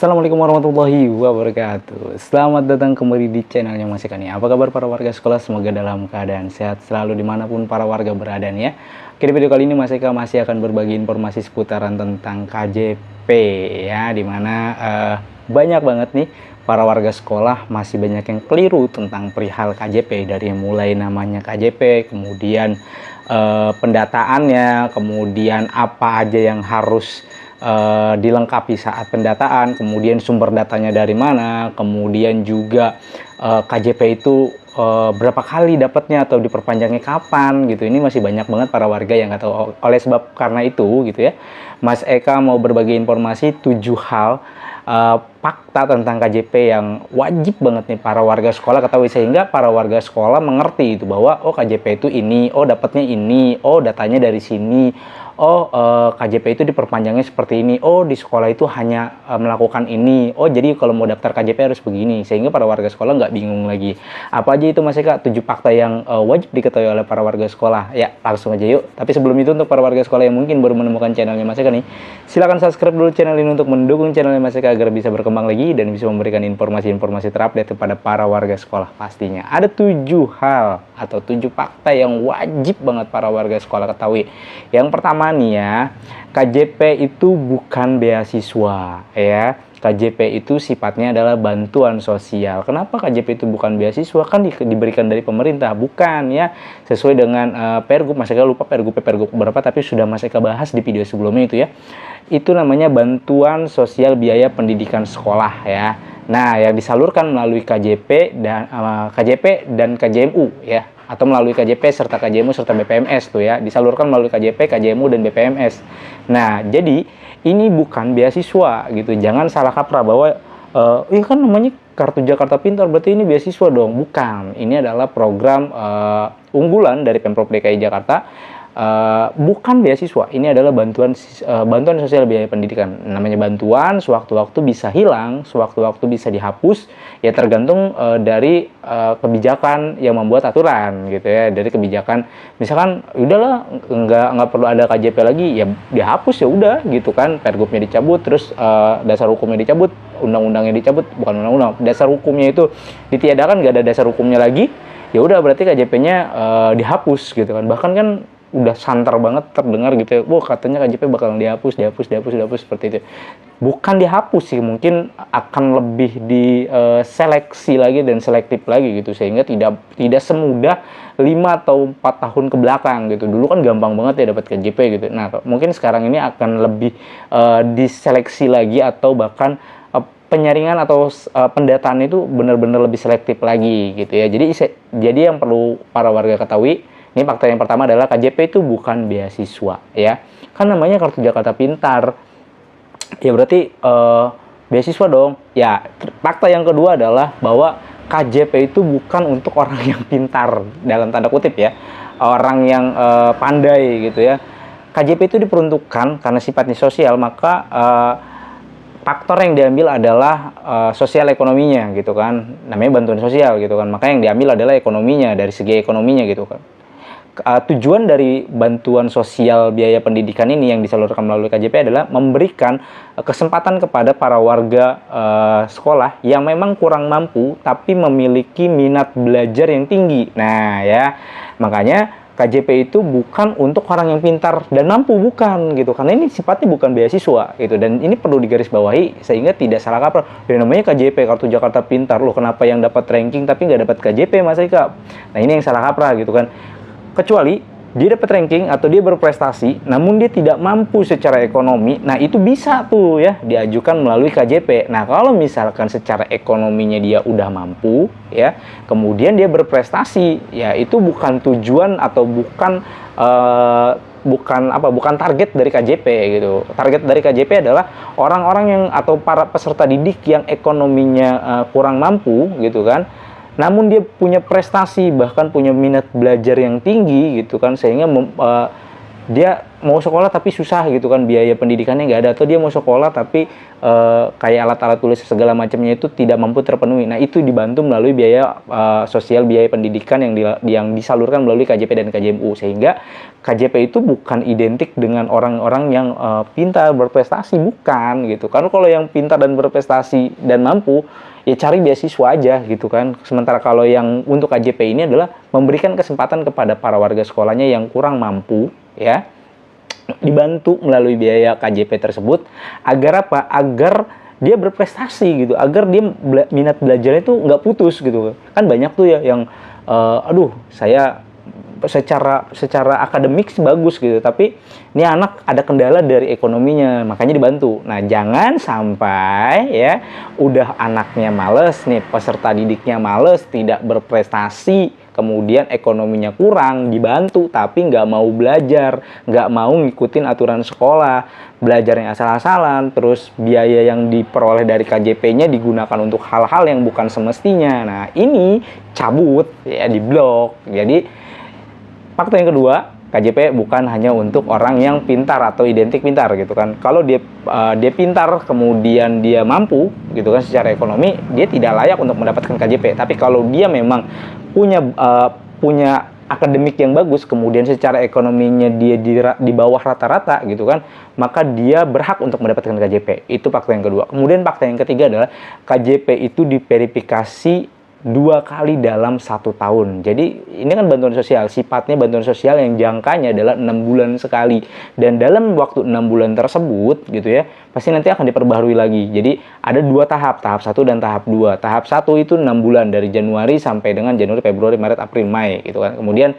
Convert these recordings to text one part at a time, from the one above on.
Assalamualaikum warahmatullahi wabarakatuh. Selamat datang kembali di channelnya Mas Eka nih. Apa kabar para warga sekolah? Semoga dalam keadaan sehat selalu dimanapun para warga berada nih ya. Oke, di video kali ini Mas Eka masih akan berbagi informasi seputaran tentang KJP ya, dimana banyak banget nih para warga sekolah masih banyak yang keliru tentang perihal KJP, dari mulai namanya KJP, kemudian pendataannya, kemudian apa aja yang harus dilengkapi saat pendataan, kemudian sumber datanya dari mana, kemudian juga KJP itu berapa kali dapatnya atau diperpanjangnya kapan gitu. Ini masih banyak banget para warga yang nggak tahu. Oleh sebab karena itu gitu ya, Mas Eka mau berbagi informasi 7 hal fakta tentang KJP yang wajib banget nih para warga sekolah ketahui, sehingga para warga sekolah mengerti itu bahwa oh KJP itu ini, oh dapatnya ini, oh datanya dari sini, oh KJP itu diperpanjangnya seperti ini, oh di sekolah itu hanya melakukan ini, oh jadi kalau mau daftar KJP harus begini, sehingga para warga sekolah nggak bingung lagi. Apa aja itu Mas Eka? 7 fakta yang wajib diketahui oleh para warga sekolah. Ya langsung aja yuk. Tapi sebelum itu, untuk para warga sekolah yang mungkin baru menemukan channelnya Mas Eka nih, silahkan subscribe dulu channel ini untuk mendukung channelnya Mas Eka agar bisa berkembang lagi dan bisa memberikan informasi-informasi terupdate kepada para warga sekolah pastinya. Ada 7 hal atau 7 fakta yang wajib banget para warga sekolah ketahui. Yang pertama nih ya, KJP itu bukan beasiswa ya. KJP itu sifatnya adalah bantuan sosial. Kenapa KJP itu bukan beasiswa? Kan diberikan dari pemerintah, bukan ya. Sesuai dengan Pergub, Mas Eka lupa Pergub berapa, tapi sudah Mas Eka bahas di video sebelumnya itu ya. Itu namanya bantuan sosial biaya pendidikan sekolah ya. Nah, yang disalurkan melalui KJP dan KJMU ya, atau melalui KJP serta KJMU serta BPMS tuh ya, disalurkan melalui KJP, KJMU dan BPMS. Nah, jadi ini bukan beasiswa gitu. Jangan salah kaprah bahwa ini kan namanya Kartu Jakarta Pintar berarti ini beasiswa dong. Bukan. Ini adalah program unggulan dari Pemprov DKI Jakarta. Bukan beasiswa, ini adalah bantuan sosial biaya pendidikan. Namanya bantuan, sewaktu-waktu bisa hilang, sewaktu-waktu bisa dihapus, ya tergantung dari kebijakan yang membuat aturan gitu ya. Dari kebijakan, misalkan udahlah nggak perlu ada KJP lagi, ya dihapus ya udah gitu kan. Pergubnya dicabut, terus dasar hukumnya dicabut, undang-undangnya dicabut, bukan undang-undang, dasar hukumnya itu ditiadakan, nggak ada dasar hukumnya lagi, ya udah berarti KJP-nya dihapus gitu kan. Bahkan kan udah santer banget terdengar gitu ya, wah katanya KJP bakal dihapus seperti itu. Bukan dihapus sih, mungkin akan lebih diseleksi lagi dan selektif lagi gitu, sehingga tidak semudah 5 atau 4 tahun ke belakang gitu. Dulu kan gampang banget ya dapat KJP gitu. Nah, mungkin sekarang ini akan lebih diseleksi lagi, atau bahkan penyaringan atau pendataan itu benar-benar lebih selektif lagi gitu ya. Jadi yang perlu para warga ketahui, ini fakta yang pertama adalah KJP itu bukan beasiswa ya. Kan namanya Kartu Jakarta Pintar, ya berarti beasiswa dong. Ya, fakta yang kedua adalah bahwa KJP itu bukan untuk orang yang pintar, dalam tanda kutip ya, orang yang pandai gitu ya. KJP itu diperuntukkan karena sifatnya sosial, maka faktor yang diambil adalah sosial ekonominya gitu kan. Namanya bantuan sosial gitu kan, maka yang diambil adalah ekonominya, dari segi ekonominya gitu kan. Tujuan dari bantuan sosial biaya pendidikan ini yang disalurkan melalui KJP adalah memberikan kesempatan kepada para warga sekolah yang memang kurang mampu tapi memiliki minat belajar yang tinggi. Nah ya, makanya KJP itu bukan untuk orang yang pintar dan mampu, bukan gitu, karena ini sifatnya bukan beasiswa gitu. Dan ini perlu digarisbawahi sehingga tidak salah kaprah. Dan namanya KJP, Kartu Jakarta Pintar, loh kenapa yang dapat ranking tapi nggak dapat KJP Mas Eka? Nah ini yang salah kaprah gitu kan. Kecuali dia dapat ranking atau dia berprestasi namun dia tidak mampu secara ekonomi, nah itu bisa tuh ya diajukan melalui KJP. Nah kalau misalkan secara ekonominya dia udah mampu ya, kemudian dia berprestasi, ya itu bukan tujuan atau bukan target dari KJP gitu. Target dari KJP adalah orang-orang yang atau para peserta didik yang ekonominya kurang mampu gitu kan, namun dia punya prestasi, bahkan punya minat belajar yang tinggi gitu kan, sehingga dia mau sekolah tapi susah gitu kan, biaya pendidikannya nggak ada, atau dia mau sekolah tapi kayak alat-alat tulis segala macamnya itu tidak mampu terpenuhi. Nah, itu dibantu melalui biaya sosial, biaya pendidikan yang disalurkan melalui KJP dan KJMU, sehingga KJP itu bukan identik dengan orang-orang yang pintar berprestasi, bukan gitu. Karena kalau yang pintar dan berprestasi dan mampu ya cari beasiswa aja gitu kan. Sementara kalau yang untuk KJP ini adalah memberikan kesempatan kepada para warga sekolahnya yang kurang mampu ya, dibantu melalui biaya KJP tersebut agar apa? Agar dia berprestasi gitu, agar dia minat belajarnya itu nggak putus gitu. Kan banyak tuh ya yang aduh saya secara akademik sih bagus gitu, tapi ini anak ada kendala dari ekonominya, makanya dibantu. Nah, jangan sampai ya udah anaknya males nih, peserta didiknya males, tidak berprestasi, kemudian ekonominya kurang, dibantu tapi nggak mau belajar, nggak mau ngikutin aturan sekolah, belajarnya asal-asalan, terus biaya yang diperoleh dari KJP-nya digunakan untuk hal-hal yang bukan semestinya. Nah, ini cabut ya, diblok. Jadi fakta yang kedua, KJP bukan hanya untuk orang yang pintar atau identik pintar gitu kan. Kalau dia pintar kemudian dia mampu gitu kan secara ekonomi, dia tidak layak untuk mendapatkan KJP. Tapi kalau dia memang punya akademik yang bagus, kemudian secara ekonominya dia di bawah rata-rata gitu kan, maka dia berhak untuk mendapatkan KJP. Itu fakta yang kedua. Kemudian fakta yang ketiga adalah KJP itu diverifikasi 2 kali dalam 1 tahun. Jadi ini kan bantuan sosial, sifatnya bantuan sosial yang jangkanya adalah 6 bulan sekali. Dan dalam waktu 6 bulan tersebut gitu ya, pasti nanti akan diperbaharui lagi. Jadi ada 2 tahap, tahap 1 dan tahap 2. Tahap 1 itu 6 bulan dari Januari sampai dengan Januari, Februari, Maret, April, Mei gitu kan. Kemudian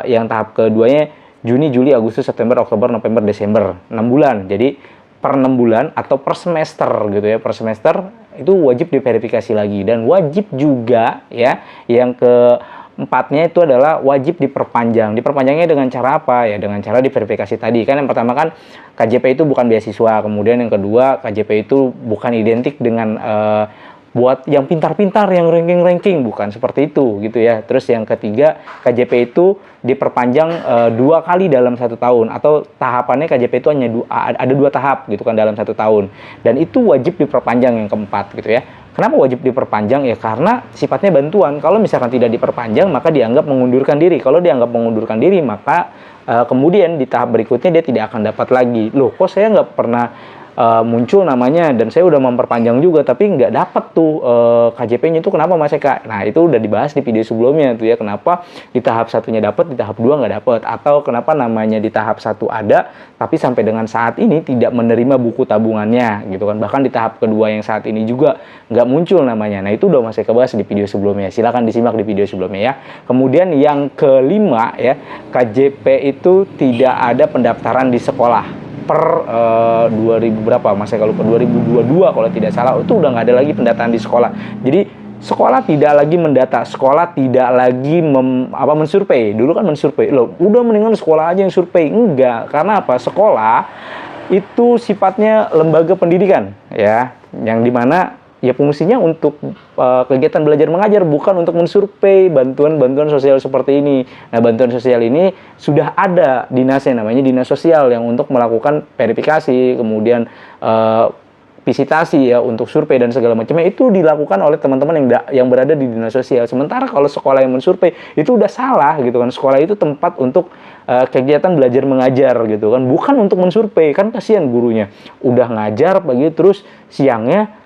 yang tahap keduanya Juni, Juli, Agustus, September, Oktober, November, Desember. 6 bulan. Jadi per 6 bulan atau per semester gitu ya, per semester itu wajib diverifikasi lagi. Dan wajib juga ya, yang keempatnya itu adalah wajib diperpanjang. Diperpanjangnya dengan cara apa ya? Dengan cara diverifikasi tadi. Kan yang pertama kan KJP itu bukan beasiswa, kemudian yang kedua KJP itu bukan identik dengan buat yang pintar-pintar, yang ranking-ranking, bukan seperti itu gitu ya. Terus yang ketiga, KJP itu diperpanjang 2 kali dalam 1 tahun, atau tahapannya KJP itu hanya ada 2 tahap gitu kan dalam 1 tahun, dan itu wajib diperpanjang yang keempat gitu ya. Kenapa wajib diperpanjang ya? Karena sifatnya bantuan. Kalau misalkan tidak diperpanjang maka dianggap mengundurkan diri. Kalau dianggap mengundurkan diri maka kemudian di tahap berikutnya dia tidak akan dapat lagi. Loh, kok saya nggak pernah muncul namanya dan saya udah memperpanjang juga tapi nggak dapat tuh KJP-nya, itu kenapa Mas Eka? Nah, itu udah dibahas di video sebelumnya tuh ya, kenapa di tahap satunya dapat, di tahap 2 nggak dapat, atau kenapa namanya di tahap 1 ada tapi sampai dengan saat ini tidak menerima buku tabungannya gitu kan. Bahkan di tahap kedua yang saat ini juga nggak muncul namanya. Nah, itu udah Mas Eka bahas di video sebelumnya, silahkan disimak di video sebelumnya ya. Kemudian yang kelima ya, KJP itu tidak ada pendaftaran di sekolah per 2000 berapa Mas, kalau per 2022 kalau tidak salah, itu udah nggak ada lagi pendataan di sekolah. Jadi sekolah tidak lagi mendata, sekolah tidak lagi mensurvei. Dulu kan mensurvei, loh udah mendingan sekolah aja yang survei. Enggak, karena apa? Sekolah itu sifatnya lembaga pendidikan ya, yang dimana ya fungsinya untuk kegiatan belajar mengajar, bukan untuk mensurvei bantuan-bantuan sosial seperti ini. Nah, bantuan sosial ini sudah ada dinasnya, namanya dinas sosial, yang untuk melakukan verifikasi, kemudian visitasi ya, untuk survei dan segala macamnya itu dilakukan oleh teman-teman yang berada di dinas sosial. Sementara kalau sekolah yang mensurvei itu udah salah gitu kan. Sekolah itu tempat untuk kegiatan belajar mengajar gitu kan, bukan untuk mensurvei. Kan kasihan gurunya udah ngajar pagi terus siangnya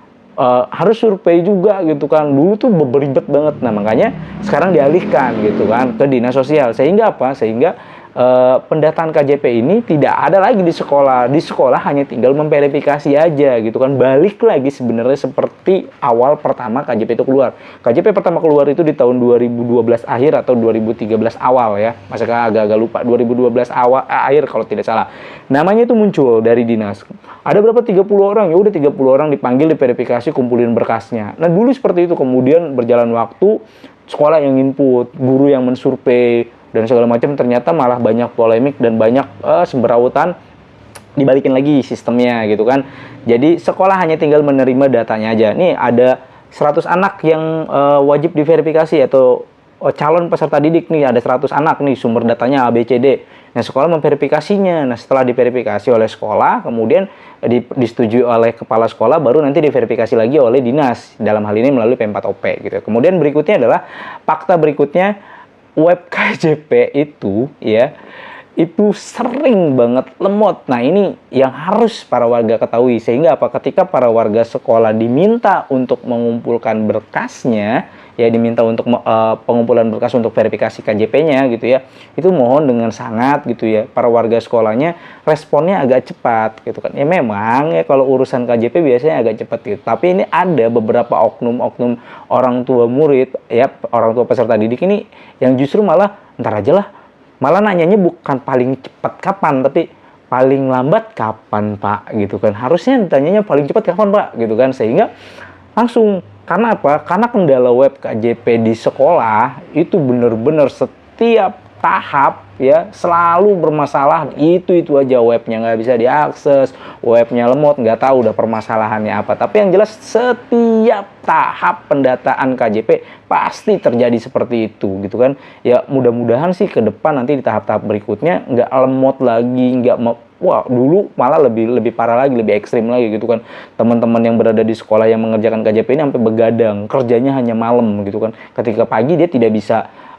harus survei juga gitu kan. Dulu tuh beribet banget. Nah, makanya sekarang dialihkan gitu kan ke dinas sosial. Sehingga apa? Sehingga pendataan KJP ini tidak ada lagi di sekolah. Di sekolah hanya tinggal memverifikasi aja gitu kan. Balik lagi sebenarnya seperti awal pertama KJP itu keluar. KJP pertama keluar itu di tahun 2012 akhir atau 2013 awal ya. Masa agak-agak lupa, 2012 awal akhir kalau tidak salah. Namanya itu muncul dari dinas. Ada berapa? 30 orang. Ya udah 30 orang dipanggil, diverifikasi, kumpulin berkasnya. Nah, dulu seperti itu. Kemudian berjalan waktu, sekolah yang input, guru yang mensurvei dan segala macam, ternyata malah banyak polemik dan banyak semberautan, dibalikin lagi sistemnya gitu kan. Jadi sekolah hanya tinggal menerima datanya aja. Nih ada 100 anak yang wajib diverifikasi atau calon peserta didik nih, ada 100 anak nih, sumber datanya A, B, C, D. Nah, sekolah memverifikasinya. Nah, setelah diverifikasi oleh sekolah, kemudian disetujui oleh kepala sekolah, baru nanti diverifikasi lagi oleh dinas. Dalam hal ini melalui P4OP gitu. Kemudian berikutnya adalah fakta berikutnya, web KJP itu ya, itu sering banget lemot. Nah, ini yang harus para warga ketahui. Sehingga apa? Ketika para warga sekolah diminta untuk mengumpulkan berkasnya, ya diminta untuk pengumpulan berkas untuk verifikasi KJP-nya gitu ya, itu mohon dengan sangat gitu ya, para warga sekolahnya responnya agak cepat gitu kan. Ya memang ya kalau urusan KJP biasanya agak cepat gitu. Tapi ini ada beberapa oknum-oknum orang tua murid ya, orang tua peserta didik ini yang justru malah ntar aja lah. Malah nanyanya bukan paling cepat kapan, tapi paling lambat kapan Pak gitu kan. Harusnya ditanyanya paling cepat kapan Pak gitu kan. Sehingga langsung, karena apa? Karena kendala web KJP di sekolah itu benar-benar setiap tahap ya selalu bermasalah. Itu aja, webnya nggak bisa diakses, webnya lemot, nggak tahu udah permasalahannya apa. Tapi yang jelas setiap tahap pendataan KJP pasti terjadi seperti itu gitu kan. Ya mudah-mudahan sih ke depan nanti di tahap-tahap berikutnya nggak lemot lagi, nggak wah dulu malah lebih parah lagi, lebih ekstrim lagi gitu kan. Teman-teman yang berada di sekolah yang mengerjakan KJP ini sampai begadang, kerjanya hanya malam gitu kan. Ketika pagi dia tidak bisa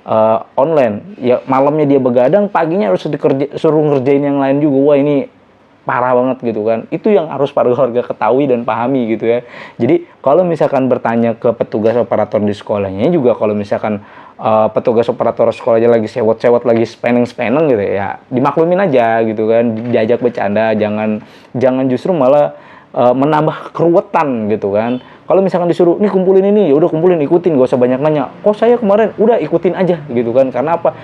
online, ya malamnya dia begadang, paginya harus suruh ngerjain yang lain juga. Wah ini parah banget gitu kan. Itu yang harus para warga ketahui dan pahami gitu ya. Jadi kalau misalkan bertanya ke petugas operator di sekolahnya juga, kalau misalkan petugas operator sekolahnya lagi sewot-sewot, lagi spaneng-spaneng gitu ya, dimaklumin aja gitu kan, diajak bercanda, jangan justru malah menambah keruwetan gitu kan. Kalau misalkan disuruh nih kumpulin ini, ya udah kumpulin, ikutin, gak usah banyak nanya. Kok saya kemarin udah ikutin aja gitu kan. Karena apa?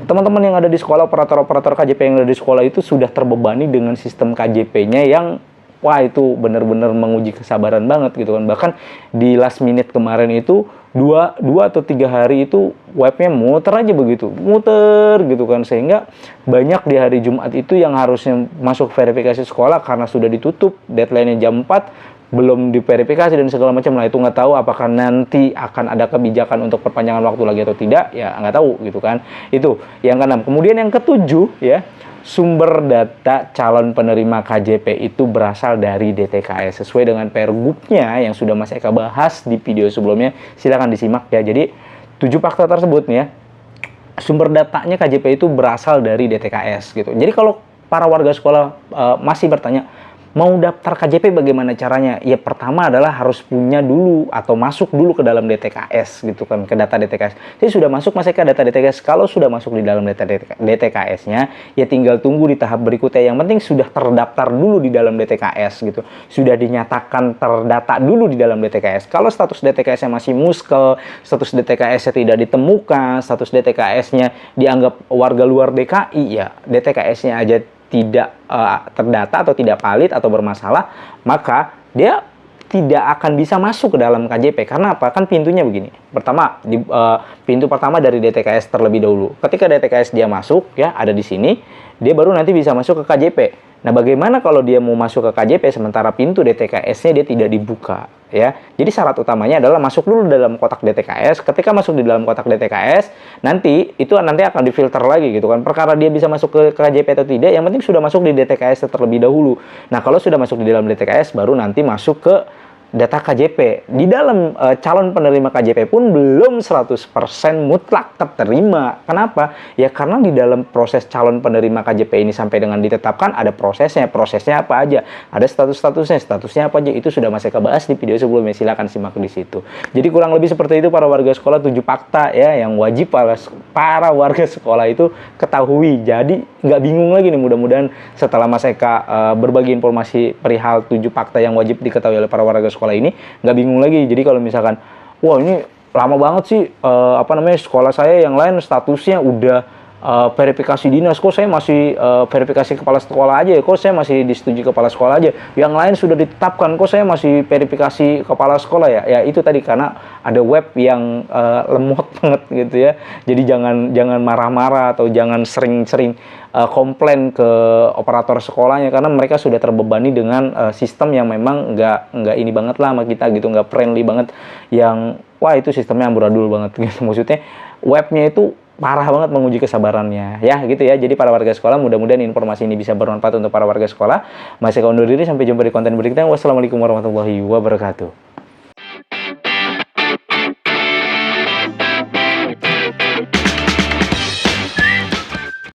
Teman-teman yang ada di sekolah, operator-operator KJP yang ada di sekolah itu sudah terbebani dengan sistem KJP-nya yang wah itu benar-benar menguji kesabaran banget gitu kan. Bahkan di last minute kemarin itu dua atau 3 hari itu webnya muter aja begitu, muter gitu kan. Sehingga banyak di hari Jumat itu yang harusnya masuk verifikasi sekolah karena sudah ditutup, deadline-nya jam 4, belum diverifikasi dan segala macam. Nah itu nggak tahu apakah nanti akan ada kebijakan untuk perpanjangan waktu lagi atau tidak, ya nggak tahu gitu kan. Itu yang keenam. Kemudian yang ketujuh ya, sumber data calon penerima KJP itu berasal dari DTKS sesuai dengan pergubnya yang sudah Mas Eka bahas di video sebelumnya. Silakan disimak ya. Jadi 7 fakta tersebut nih ya, sumber datanya KJP itu berasal dari DTKS gitu. Jadi kalau para warga sekolah masih bertanya, mau daftar KJP bagaimana caranya? Ya pertama adalah harus punya dulu atau masuk dulu ke dalam DTKS gitu kan, ke data DTKS. Jadi sudah masuk Mas Eka data DTKS. Kalau sudah masuk di dalam data DTKS-nya, ya tinggal tunggu di tahap berikutnya. Yang penting sudah terdaftar dulu di dalam DTKS gitu. Sudah dinyatakan terdata dulu di dalam DTKS. Kalau status DTKS-nya masih muskel, status DTKS-nya tidak ditemukan, status DTKS-nya dianggap warga luar DKI, ya DTKS-nya aja tidak terdata atau tidak valid atau bermasalah, maka dia tidak akan bisa masuk ke dalam KJP. Karena apa? Kan pintunya begini. Pertama, pintu pertama dari DTKS terlebih dahulu. Ketika DTKS dia masuk, ya ada di sini, dia baru nanti bisa masuk ke KJP. Nah, bagaimana kalau dia mau masuk ke KJP sementara pintu DTKS-nya dia tidak dibuka, ya? Jadi syarat utamanya adalah masuk dulu dalam kotak DTKS. Ketika masuk di dalam kotak DTKS, nanti akan difilter lagi gitu kan. Perkara dia bisa masuk ke KJP atau tidak, yang penting sudah masuk di DTKS terlebih dahulu. Nah, kalau sudah masuk di dalam DTKS, baru nanti masuk ke data KJP. Di dalam calon penerima KJP pun belum 100% mutlak terterima. Kenapa? Ya karena di dalam proses calon penerima KJP ini sampai dengan ditetapkan ada prosesnya. Prosesnya apa aja? Ada statusnya apa aja? Itu sudah Mas Eka bahas di video sebelumnya. Silakan simak di situ. Jadi kurang lebih seperti itu para warga sekolah, 7 fakta ya yang wajib para warga sekolah itu ketahui. Jadi nggak bingung lagi nih, mudah-mudahan setelah Mas Eka berbagi informasi perihal 7 fakta yang wajib diketahui oleh para warga sekolah ini, nggak bingung lagi. Jadi kalau misalkan wah ini lama banget sih sekolah saya yang lain statusnya udah verifikasi dinas, kok saya masih verifikasi kepala sekolah aja ya, kok saya masih disetujui kepala sekolah aja, yang lain sudah ditetapkan, kok saya masih verifikasi kepala sekolah ya. Ya itu tadi karena ada web yang lemot banget gitu ya. Jadi jangan marah-marah atau jangan sering-sering komplain ke operator sekolahnya, karena mereka sudah terbebani dengan sistem yang memang nggak ini banget lah sama kita gitu, nggak friendly banget, yang wah itu sistemnya amburadul banget gitu. Maksudnya webnya itu parah banget menguji kesabarannya ya gitu ya. Jadi para warga sekolah, mudah-mudahan informasi ini bisa bermanfaat untuk para warga sekolah. Masih undur diri, sampai jumpa di konten berikutnya. Wassalamualaikum warahmatullahi wabarakatuh.